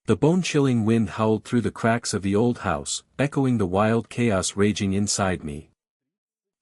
The bone-chilling wind howled through the cracks of the old house, echoing the wild chaos raging inside me.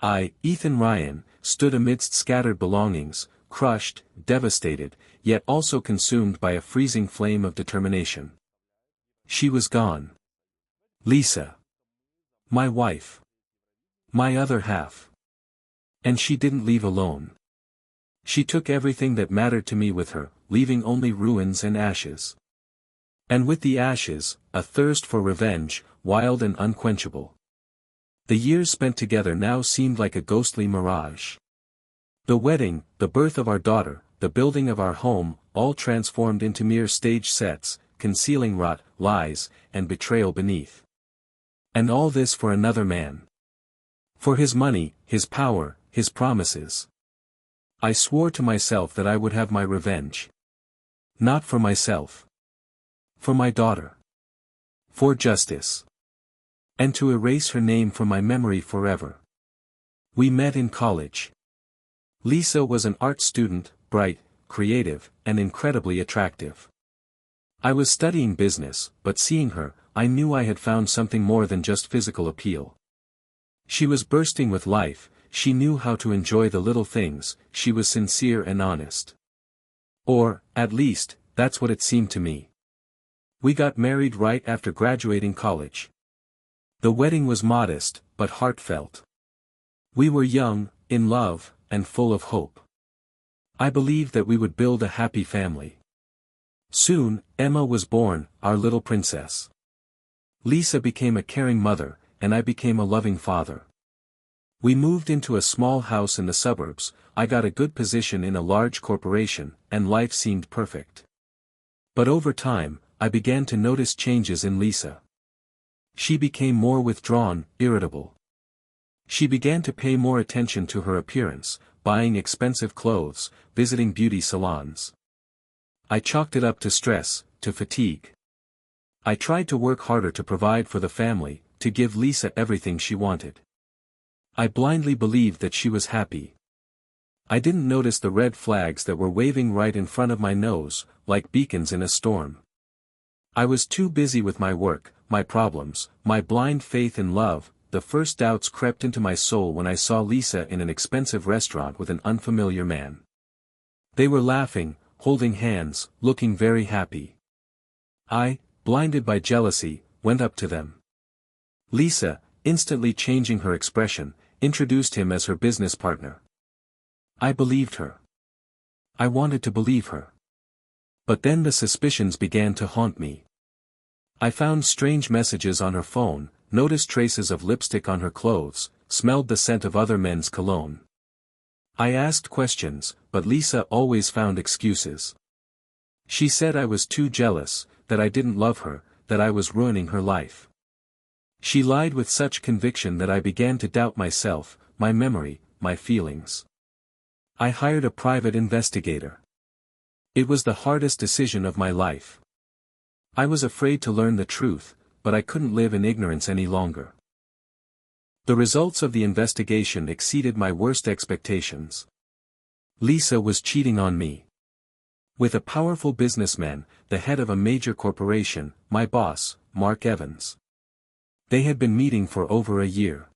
I, Ethan Ryan, stood amidst scattered belongings, crushed, devastated, yet also consumed by a freezing flame of determination. She was gone. Lisa. My wife. My other half. And she didn't leave alone. She took everything that mattered to me with her, leaving only ruins and ashes. And with the ashes, a thirst for revenge, wild and unquenchable. The years spent together now seemed like a ghostly mirage. The wedding, the birth of our daughter, the building of our home, all transformed into mere stage sets, concealing rot, lies, and betrayal beneath. And all this for another man. For his money, his power, his promises. I swore to myself that I would have my revenge. Not for myself. For my daughter. For justice. And to erase her name from my memory forever. We met in college. Lisa was an art student, bright, creative, and incredibly attractive. I was studying business, but seeing her, I knew I had found something more than just physical appeal. She was bursting with life, she knew how to enjoy the little things, she was sincere and honest. Or, at least, that's what it seemed to me. We got married right after graduating college. The wedding was modest, but heartfelt. We were young, in love, and full of hope. I believed that we would build a happy family. Soon, Emma was born, our little princess. Lisa became a caring mother, and I became a loving father. We moved into a small house in the suburbs, I got a good position in a large corporation, and life seemed perfect. But over time, I began to notice changes in Lisa. She became more withdrawn, irritable. She began to pay more attention to her appearance, buying expensive clothes, visiting beauty salons. I chalked it up to stress, to fatigue. I tried to work harder to provide for the family, to give Lisa everything she wanted. I blindly believed that she was happy. I didn't notice the red flags that were waving right in front of my nose, like beacons in a storm. I was too busy with my work, my problems, my blind faith in love. The first doubts crept into my soul when I saw Lisa in an expensive restaurant with an unfamiliar man. They were laughing, holding hands, looking very happy. I, blinded by jealousy, went up to them. Lisa, instantly changing her expression, introduced him as her business partner. I believed her. I wanted to believe her. But then the suspicions began to haunt me. I found strange messages on her phone, noticed traces of lipstick on her clothes, smelled the scent of other men's cologne. I asked questions, but Lisa always found excuses. She said I was too jealous, that I didn't love her, that I was ruining her life. She lied with such conviction that I began to doubt myself, my memory, my feelings. I hired a private investigator. It was the hardest decision of my life. I was afraid to learn the truth, but I couldn't live in ignorance any longer. The results of the investigation exceeded my worst expectations. Lisa was cheating on me. With a powerful businessman, the head of a major corporation, my boss, Mark Evans. They had been meeting for over a year.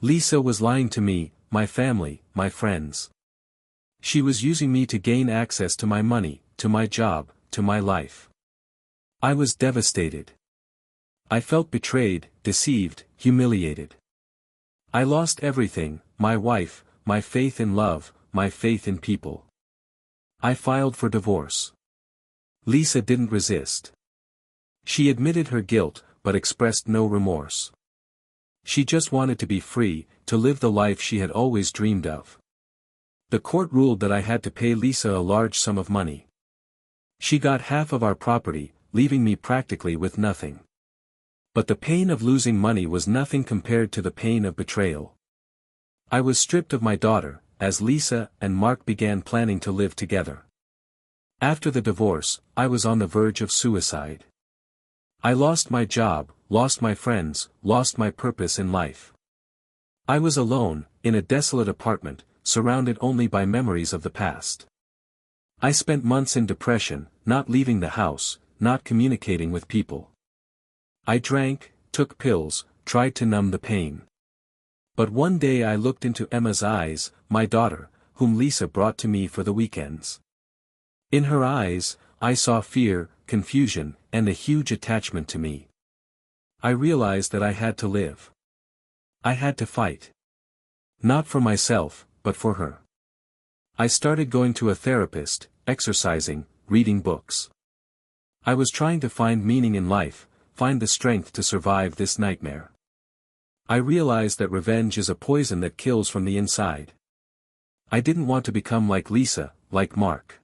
Lisa was lying to me, my family, my friends. She was using me to gain access to my money, to my job, to my life. I was devastated. I felt betrayed, deceived, humiliated. I lost everything, my wife, my faith in love, my faith in people. I filed for divorce. Lisa didn't resist. She admitted her guilt, but expressed no remorse. She just wanted to be free, to live the life she had always dreamed of. The court ruled that I had to pay Lisa a large sum of money. She got half of our property, leaving me practically with nothing. But the pain of losing money was nothing compared to the pain of betrayal. I was stripped of my daughter, as Lisa and Mark began planning to live together. After the divorce, I was on the verge of suicide. I lost my job, lost my friends, lost my purpose in life. I was alone, in a desolate apartment, surrounded only by memories of the past. I spent months in depression, not leaving the house, not communicating with people. I drank, took pills, tried to numb the pain. But one day I looked into Emma's eyes, my daughter, whom Lisa brought to me for the weekends. In her eyes, I saw fear, confusion, and a huge attachment to me. I realized that I had to live. I had to fight. Not for myself, but for her. I started going to a therapist, exercising, reading books. I was trying to find meaning in life, find the strength to survive this nightmare. I realized that revenge is a poison that kills from the inside. I didn't want to become like Lisa, like Mark.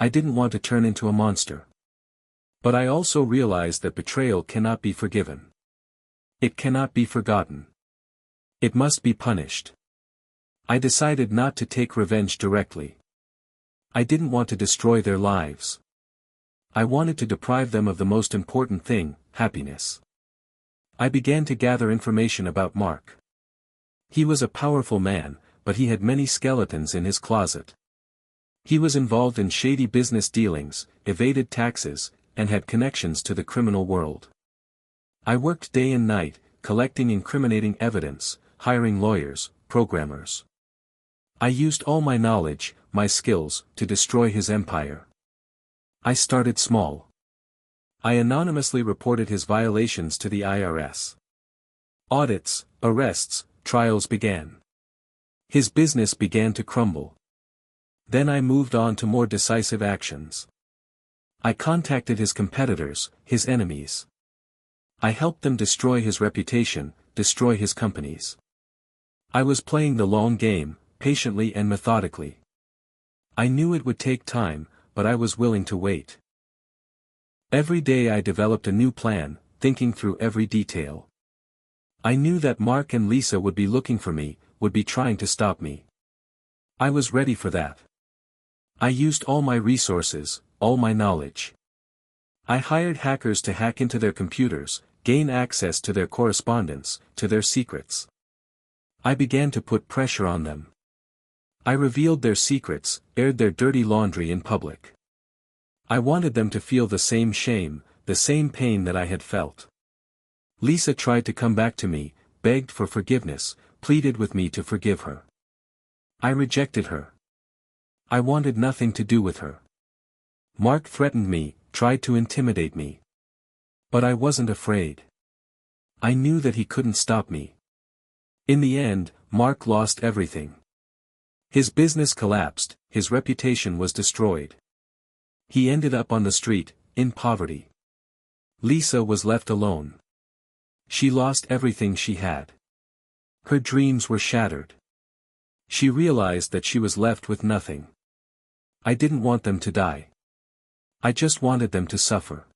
I didn't want to turn into a monster. But I also realized that betrayal cannot be forgiven. It cannot be forgotten. It must be punished. I decided not to take revenge directly. I didn't want to destroy their lives. I wanted to deprive them of the most important thing, happiness. I began to gather information about Mark. He was a powerful man, but he had many skeletons in his closet. He was involved in shady business dealings, evaded taxes, and had connections to the criminal world. I worked day and night, collecting incriminating evidence, hiring lawyers, programmers. I used all my knowledge, my skills, to destroy his empire. I started small. I anonymously reported his violations to the IRS. Audits, arrests, trials began. His business began to crumble. Then I moved on to more decisive actions. I contacted his competitors, his enemies. I helped them destroy his reputation, destroy his companies. I was playing the long game, patiently and methodically. I knew it would take time, but I was willing to wait. Every day I developed a new plan, thinking through every detail. I knew that Mark and Lisa would be looking for me, would be trying to stop me. I was ready for that. I used all my resources, all my knowledge. I hired hackers to hack into their computers, gain access to their correspondence, to their secrets. I began to put pressure on them. I revealed their secrets, aired their dirty laundry in public. I wanted them to feel the same shame, the same pain that I had felt. Lisa tried to come back to me, begged for forgiveness, pleaded with me to forgive her. I rejected her. I wanted nothing to do with her. Mark threatened me, tried to intimidate me. But I wasn't afraid. I knew that he couldn't stop me. In the end, Mark lost everything. His business collapsed, his reputation was destroyed. He ended up on the street, in poverty. Lisa was left alone. She lost everything she had. Her dreams were shattered. She realized that she was left with nothing. I didn't want them to die. I just wanted them to suffer.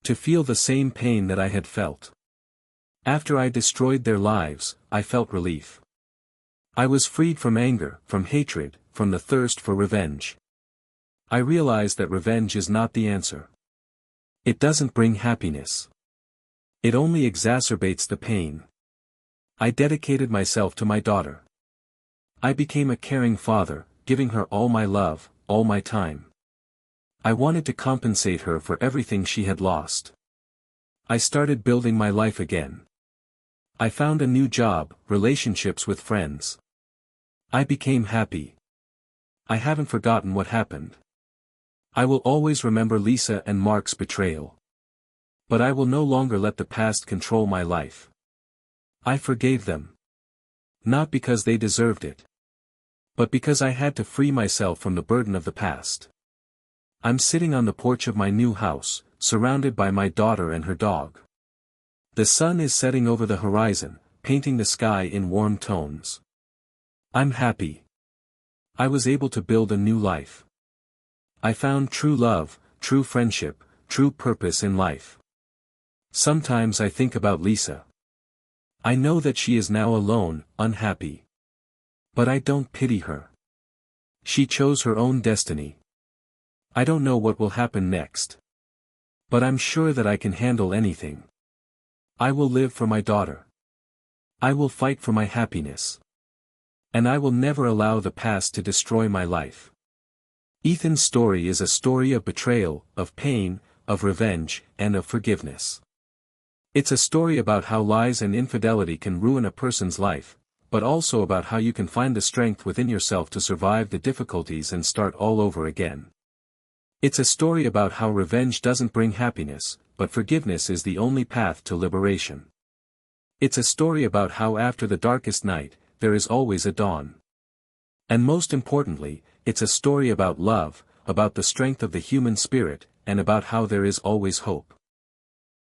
To feel the same pain that I had felt. After I destroyed their lives, I felt relief. I was freed from anger, from hatred, from the thirst for revenge. I realized that revenge is not the answer. It doesn't bring happiness. It only exacerbates the pain. I dedicated myself to my daughter. I became a caring father, giving her all my love, all my time. I wanted to compensate her for everything she had lost. I started building my life again. I found a new job, relationships with friends. I became happy. I haven't forgotten what happened. I will always remember Lisa and Mark's betrayal. But I will no longer let the past control my life. I forgave them. Not because they deserved it. But because I had to free myself from the burden of the past. I'm sitting on the porch of my new house, surrounded by my daughter and her dog. The sun is setting over the horizon, painting the sky in warm tones. I'm happy. I was able to build a new life. I found true love, true friendship, true purpose in life. Sometimes I think about Lisa. I know that she is now alone, unhappy. But I don't pity her. She chose her own destiny. I don't know what will happen next. But I'm sure that I can handle anything. I will live for my daughter. I will fight for my happiness. And I will never allow the past to destroy my life. Ethan's story is a story of betrayal, of pain, of revenge, and of forgiveness. It's a story about how lies and infidelity can ruin a person's life, but also about how you can find the strength within yourself to survive the difficulties and start all over again. It's a story about how revenge doesn't bring happiness, but forgiveness is the only path to liberation. It's a story about how after the darkest night, there is always a dawn. And most importantly, it's a story about love, about the strength of the human spirit, and about how there is always hope.